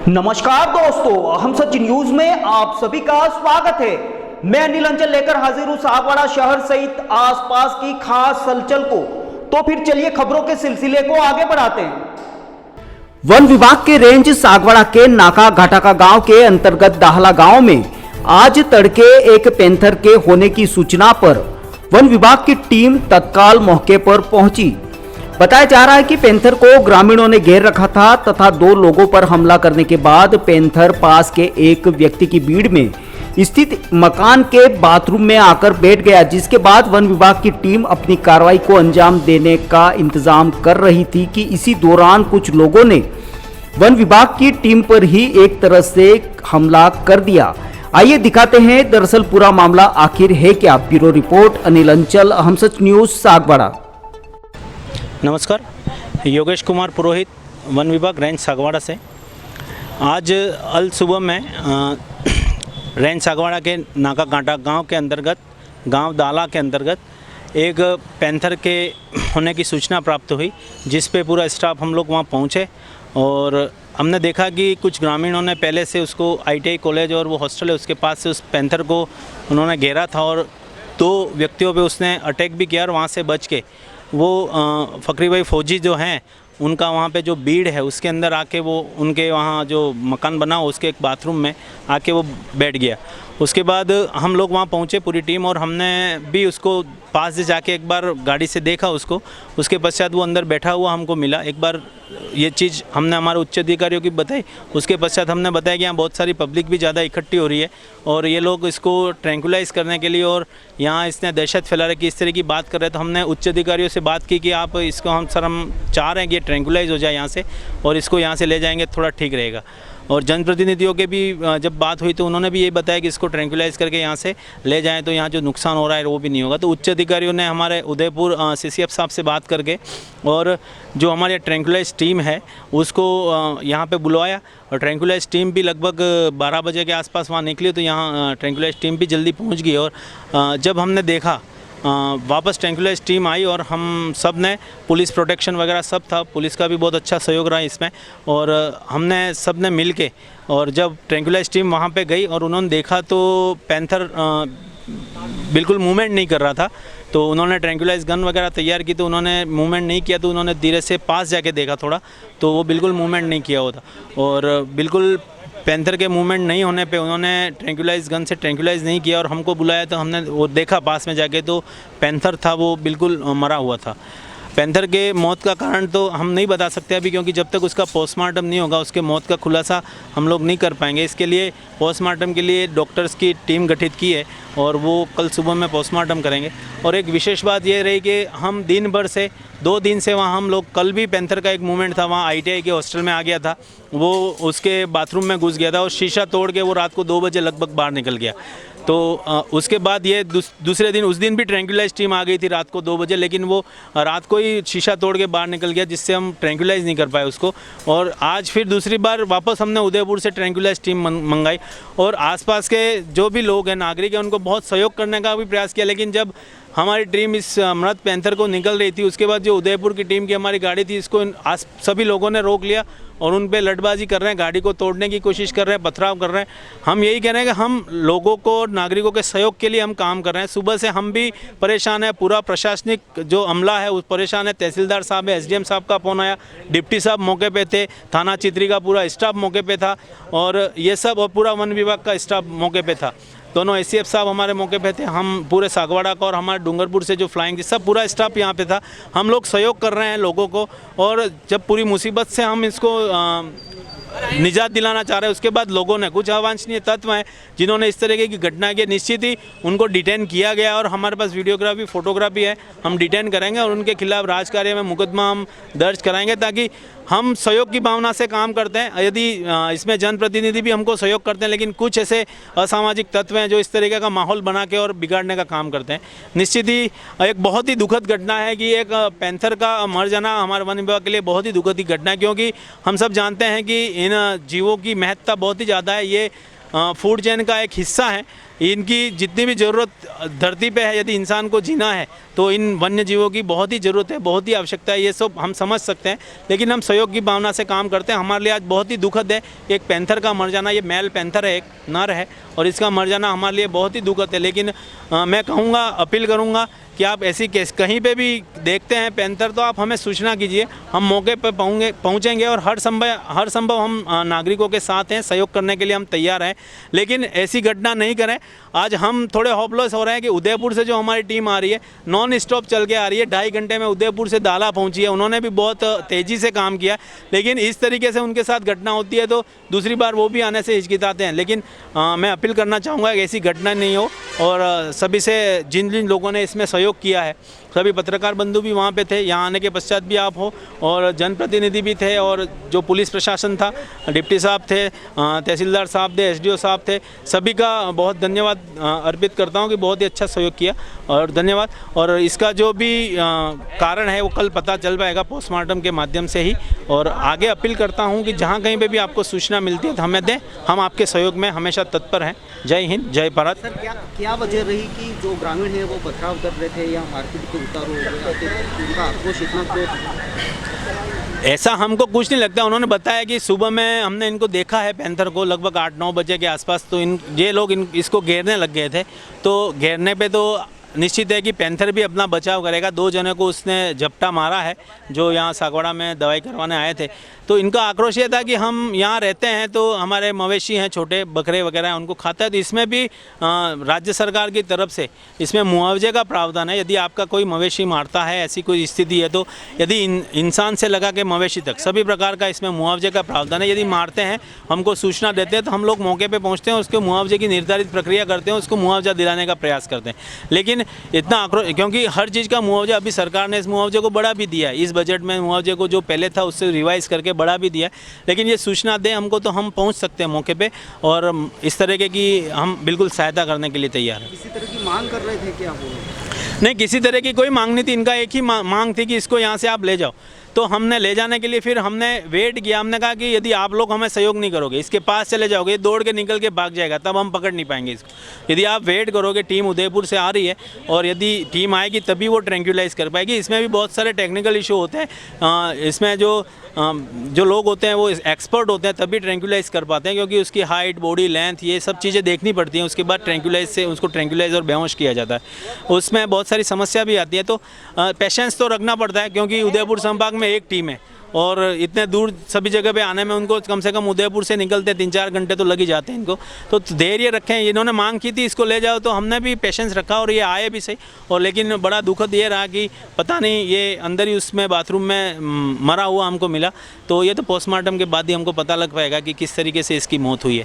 नमस्कार दोस्तों, हम सच न्यूज में आप सभी का स्वागत है। मैं अनिल अंचल लेकर हाजिर हूं सागवाड़ा शहर सहित आसपास की खास हलचल को। तो फिर चलिए खबरों के सिलसिले को आगे बढ़ाते हैं। वन विभाग के रेंज सागवाड़ा के नाका घाटाका गांव के अंतर्गत दाहला गांव में आज तड़के एक पैंथर के होने की सूचना पर वन विभाग की टीम तत्काल मौके पर पहुंची। बताया जा रहा है कि पैंथर को ग्रामीणों ने घेर रखा था तथा 2 लोगों पर हमला करने के बाद पैंथर पास के एक व्यक्ति की भीड़ में स्थित मकान के बाथरूम में आकर बैठ गया, जिसके बाद वन विभाग की टीम अपनी कार्रवाई को अंजाम देने का इंतजाम कर रही थी कि इसी दौरान कुछ लोगों ने वन विभाग की टीम पर ही एक तरह से हमला कर दिया। आइए दिखाते हैं दरअसल पूरा मामला आखिर है क्या। ब्यूरो रिपोर्ट अनिल अंचल, हम सच न्यूज सागवाड़ा। नमस्कार, योगेश कुमार पुरोहित, वन विभाग रेंज सागवाड़ा से। आज अल सुबह में रेंज सागवाड़ा के नाका कांटा गांव के अंतर्गत, गांव दाला के अंतर्गत एक पैंथर के होने की सूचना प्राप्त हुई, जिस पे पूरा स्टाफ हम लोग वहां पहुंचे और हमने देखा कि कुछ ग्रामीणों ने पहले से उसको ITI कॉलेज और वो हॉस्टल है उसके पास से उस पैंथर को उन्होंने घेरा था और 2 व्यक्तियों पे उसने अटैक भी किया और वहाँ से बच के वो फ़करी भाई फौजी जो हैं उनका वहाँ पे जो बीड़ है उसके अंदर आके वो उनके वहाँ जो मकान बना हो उसके एक बाथरूम में आके वो बैठ गया। उसके बाद हम लोग वहाँ पहुँचे पूरी टीम और हमने भी उसको पास से जाके एक बार गाड़ी से देखा उसको। उसके पश्चात वो अंदर बैठा हुआ हमको मिला। एक बार ये चीज़ हमने हमारे उच्च अधिकारियों की बताई। उसके पश्चात हमने बताया कि यहाँ बहुत सारी पब्लिक भी ज़्यादा इकट्ठी हो रही है और ये लोग इसको ट्रैंकुलाइज़ करने के लिए और यहाँ इसने दहशत फैला रही कि इस तरह की बात कर रहे हैं। तो हमने उच्च अधिकारियों से बात की कि आप इसको हम चाह रहे हैं कि ये ट्रैंकुलाइज़ हो जाए यहाँ से और इसको यहाँ से ले जाएंगे थोड़ा ठीक रहेगा। और जनप्रतिनिधियों के भी जब बात हुई तो उन्होंने भी ये बताया कि इसको ट्रैंकुलाइज़ करके यहाँ से ले जाएं तो यहाँ जो नुकसान हो रहा है वो भी नहीं होगा। तो उच्च अधिकारियों ने हमारे उदयपुर CCF साहब से बात करके और जो हमारी ट्रैंकुलाइज टीम है उसको यहाँ पे बुलवाया और ट्रैंकुलाइज टीम भी लगभग 12 बजे के आसपास वहाँ निकली। तो यहाँ ट्रैंकुलाइज टीम भी जल्दी पहुँच गई और जब हमने देखा वापस ट्रैंकुलाइज टीम आई और हम सब ने पुलिस प्रोटेक्शन वगैरह सब था, पुलिस का भी बहुत अच्छा सहयोग रहा इसमें और हमने सब ने मिल के और जब ट्रैंकुलाइज टीम वहाँ पे गई और उन्होंने देखा तो पैंथर बिल्कुल मूवमेंट नहीं कर रहा था। तो उन्होंने ट्रैंकुलाइज गन वगैरह तैयार की तो उन्होंने मूवमेंट नहीं किया। तो उन्होंने धीरे से पास जाके देखा थोड़ा तो वो बिल्कुल मूवमेंट नहीं किया होता और बिल्कुल पैंथर के मूवमेंट नहीं होने पे उन्होंने ट्रैंकुलाइज गन से ट्रैंकुलाइज नहीं किया और हमको बुलाया तो हमने वो देखा पास में जाके तो पैंथर था वो बिल्कुल मरा हुआ था। पैंथर के मौत का कारण तो हम नहीं बता सकते अभी, क्योंकि जब तक उसका पोस्टमार्टम नहीं होगा उसके मौत का खुलासा हम लोग नहीं कर पाएंगे। इसके लिए पोस्टमार्टम के लिए डॉक्टर्स की टीम गठित की है और वो कल सुबह में पोस्टमार्टम करेंगे। और एक विशेष बात ये रही कि हम दिन भर से 2 दिन से वहाँ हम लोग, कल भी पैंथर का एक मूवमेंट था वहाँ ITI के हॉस्टल में आ गया था, वो उसके बाथरूम में घुस गया था और शीशा तोड़ के वो रात को 2 बजे लगभग बाहर निकल गया। तो उसके बाद ये दूसरे दिन, उस दिन भी ट्रैंकुलाइज टीम आ गई थी रात को 2 बजे, लेकिन वो रात को ही शीशा तोड़ के बाहर निकल गया, जिससे हम ट्रैंकुलाइज नहीं कर पाए उसको। और आज फिर दूसरी बार वापस हमने उदयपुर से ट्रैंकुलाइज टीम मंगाई और आसपास के जो भी लोग हैं, नागरिक हैं, उनको बहुत सहयोग करने का भी प्रयास किया। लेकिन जब हमारी टीम इस मृत पैंथर को निकल रही थी उसके बाद जो उदयपुर की टीम की हमारी गाड़ी थी इसको सभी लोगों ने रोक लिया और उन पे लठबाजी कर रहे हैं, गाड़ी को तोड़ने की कोशिश कर रहे हैं, पथराव कर रहे हैं। हम यही कह रहे हैं कि हम लोगों को, नागरिकों के सहयोग के लिए हम काम कर रहे हैं। सुबह से हम भी परेशान हैं, पूरा प्रशासनिक जो अमला है उस परेशान है। तहसीलदार साहब है, SDM साहब का फ़ोन आया, डिप्टी साहब मौके पे थे, थाना चित्री का पूरा स्टाफ मौके पे था और ये सब और पूरा वन विभाग का स्टाफ मौके पे था। दोनों ACF साहब हमारे मौके पे थे, हम पूरे सागवाड़ा का और हमारे डूंगरपुर से जो फ्लाइंग थी सब पूरा स्टाफ यहाँ पे था। हम लोग सहयोग कर रहे हैं लोगों को और जब पूरी मुसीबत से हम इसको निजात दिलाना चाह रहे हैं उसके बाद लोगों ने, कुछ अवांछनीय तत्व हैं जिन्होंने इस तरीके की घटना की, निश्चित ही उनको डिटेन किया गया और हमारे पास वीडियोग्राफी, फोटोग्राफी है, हम डिटेन करेंगे और उनके खिलाफ राजकार्य में मुकदमा हम दर्ज कराएंगे ताकि हम सहयोग की भावना से काम करते हैं। यदि इसमें जनप्रतिनिधि भी हमको सहयोग करते हैं, लेकिन कुछ ऐसे असामाजिक तत्व हैं जो इस तरीके का माहौल बना के और बिगाड़ने का काम करते हैं। निश्चित ही एक बहुत ही दुखद घटना है कि एक पैंथर का मर जाना हमारे वन विभाग के लिए बहुत ही दुखद ही घटना है, क्योंकि हम सब जानते हैं कि इन जीवों की महत्ता बहुत ही ज़्यादा है। ये फूड चेन का एक हिस्सा है। इनकी जितनी भी ज़रूरत धरती पे है, यदि इंसान को जीना है तो इन वन्य जीवों की बहुत ही ज़रूरत है, बहुत ही आवश्यकता है। ये सब हम समझ सकते हैं, लेकिन हम सहयोग की भावना से काम करते हैं। हमारे लिए आज बहुत ही दुखद है एक पैंथर का मर जाना। ये मेल पैंथर है, एक नर है, और इसका मर जाना हमारे लिए बहुत ही दुखद है। लेकिन मैं कहूँगा, अपील करूँगा कि आप ऐसी केस कहीं पे भी देखते हैं पैंथर तो आप हमें सूचना कीजिए। हम मौके पर पहुँचेंगे और हर संभव हम नागरिकों के साथ हैं, सहयोग करने के लिए हम तैयार हैं। लेकिन ऐसी घटना नहीं करें। आज हम थोड़े होपलेस हो रहे हैं कि उदयपुर से जो हमारी टीम आ रही है, नॉन स्टॉप चल के आ रही है। 2.5 घंटे में उदयपुर से दाला पहुंची है। उन्होंने भी बहुत तेज़ी से काम किया, लेकिन इस तरीके से उनके साथ घटना होती है तो दूसरी बार वो भी आने से हिचकिचाते हैं। लेकिन मैं अपील करना चाहूँगा कि ऐसी घटना नहीं हो, और सभी से जिन जिन लोगों ने इसमें सहयोग किया है, सभी पत्रकार बंधु भी वहाँ पे थे, यहाँ आने के पश्चात भी आप हो, और जनप्रतिनिधि भी थे, और जो पुलिस प्रशासन था, डिप्टी साहब थे, तहसीलदार साहब थे, एसडीओ साहब थे, सभी का बहुत धन्यवाद अर्पित करता हूँ कि बहुत ही अच्छा सहयोग किया, और धन्यवाद। और इसका जो भी कारण है वो कल पता चल पाएगा पोस्टमार्टम के माध्यम से ही। और आगे अपील करता हूँ कि जहाँ कहीं पे भी आपको सूचना मिलती है तो हमें दें, हम आपके सहयोग में हमेशा तत्पर हैं। जय हिंद, जय भारत। सर, क्या वजह रही कि जो ग्रामीण है वो पथराव कर रहे थे या मार्केट के उतार हो गया, तो उनका आक्रोश इतना क्यों? ऐसा हमको कुछ नहीं लगता। उन्होंने बताया कि सुबह में हमने इनको देखा है पैंथर को लगभग 8-9 बजे के आसपास, तो ये लोग इसको घेरने लग गए थे। तो घेरने पे तो निश्चित है कि पैंथर भी अपना बचाव करेगा। 2 जनों को उसने झपटा मारा है जो यहाँ सागवाड़ा में दवाई करवाने आए थे। तो इनका आक्रोश ये था कि हम यहाँ रहते हैं तो हमारे मवेशी हैं, छोटे बकरे वगैरह हैं, उनको खाता है। तो इसमें भी राज्य सरकार की तरफ से इसमें मुआवजे का प्रावधान है। यदि आपका कोई मवेशी मारता है, ऐसी कोई स्थिति है, तो यदि इंसान से लगा के मवेशी तक सभी प्रकार का इसमें मुआवजे का प्रावधान है। यदि मारते हैं, हमको सूचना देते हैं, तो हम लोग मौके पर पहुँचते हैं, उसके मुआवजे की निर्धारित प्रक्रिया करते हैं, उसको मुआवजा दिलाने का प्रयास करते हैं। लेकिन इतना आक्रोश, क्योंकि हर चीज़ का मुआवजा अभी सरकार ने इस मुआवजे को बढ़ा भी दिया है। इस बजट में मुआवजे को जो पहले था उससे रिवाइज करके बढ़ा भी दिया। लेकिन ये सूचना दें हमको तो हम पहुंच सकते हैं मौके पे, और इस तरीके की हम बिल्कुल सहायता करने के लिए तैयार हैं। किसी तरह की मांग कर रहे थे क्या वो? नहीं, किसी तरह की कोई मांग नहीं थी। इनका एक ही मांग थी कि इसको यहाँ से आप ले जाओ। तो हमने ले जाने के लिए फिर हमने वेट किया। हमने कहा कि यदि आप लोग हमें सहयोग नहीं करोगे, इसके पास चले जाओगे, ये दौड़ के निकल के भाग जाएगा, तब हम पकड़ नहीं पाएंगे इसको। यदि आप वेट करोगे, टीम उदयपुर से आ रही है और यदि टीम आएगी तभी वो ट्रैंक्विलाइज कर पाएगी। इसमें भी बहुत सारे टेक्निकल इशू होते हैं। इसमें जो लोग होते हैं वो एक्सपर्ट होते हैं, तभी ट्रैंक्विलाइज कर पाते हैं, क्योंकि उसकी हाइट, बॉडी लेंथ, ये सब चीज़ें देखनी पड़ती हैं। उसके बाद ट्रैंक्विलाइज से उसको ट्रैंक्विलाइज और बेहोश किया जाता है। उसमें बहुत सारी समस्या भी आती है। तो पेशेंस तो रखना पड़ता है, क्योंकि उदयपुर संभाग में एक टीम है और इतने दूर सभी जगह पे आने में उनको कम से कम उदयपुर से निकलते 3-4 घंटे तो लग ही जाते हैं इनको। तो धैर्य रखें। इन्होंने मांग की थी इसको ले जाओ, तो हमने भी पेशेंस रखा और ये आए भी सही। और लेकिन बड़ा दुखद ये रहा कि पता नहीं ये अंदर ही उसमें बाथरूम में मरा हुआ हमको मिला। तो ये तो पोस्टमार्टम के बाद ही हमको पता लग पाएगा कि किस तरीके से इसकी मौत हुई है।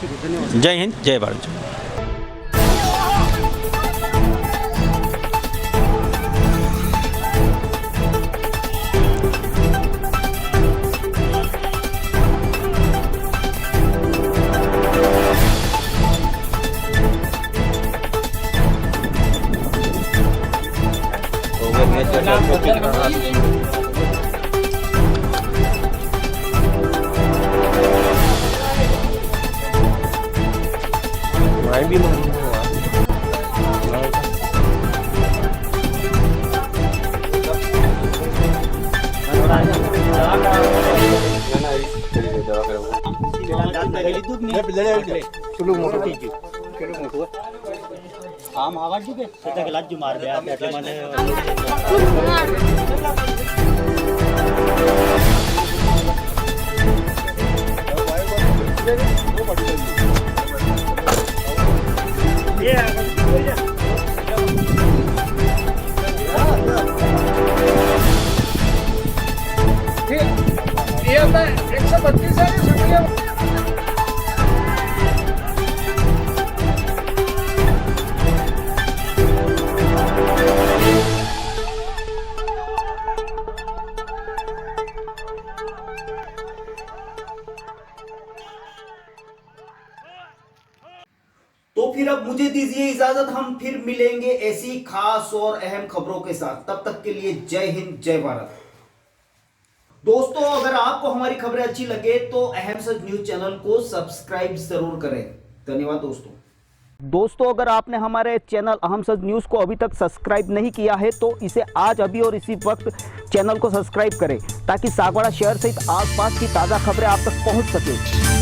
ठीक है, धन्यवाद। जय हिंद, जय भारत। આમ આવાજ કે સેટા કે લાજુ માર દે એટલે મને ये 132 है संख्या। तो फिर अब मुझे दीजिए इजाजत, हम फिर मिलेंगे ऐसी खास और अहम खबरों के साथ। तब तक के लिए जय हिंद, जय भारत। दोस्तों, अगर आपको हमारी खबरें अच्छी लगे तो अहम सच न्यूज चैनल को सब्सक्राइब जरूर करें। धन्यवाद दोस्तों, अगर आपने हमारे चैनल अहम सच न्यूज को अभी तक सब्सक्राइब नहीं किया है तो इसे आज अभी और इसी वक्त चैनल को सब्सक्राइब करें ताकि सागवाड़ा शहर सहित आसपास की ताजा खबरें आप तक पहुंच सके।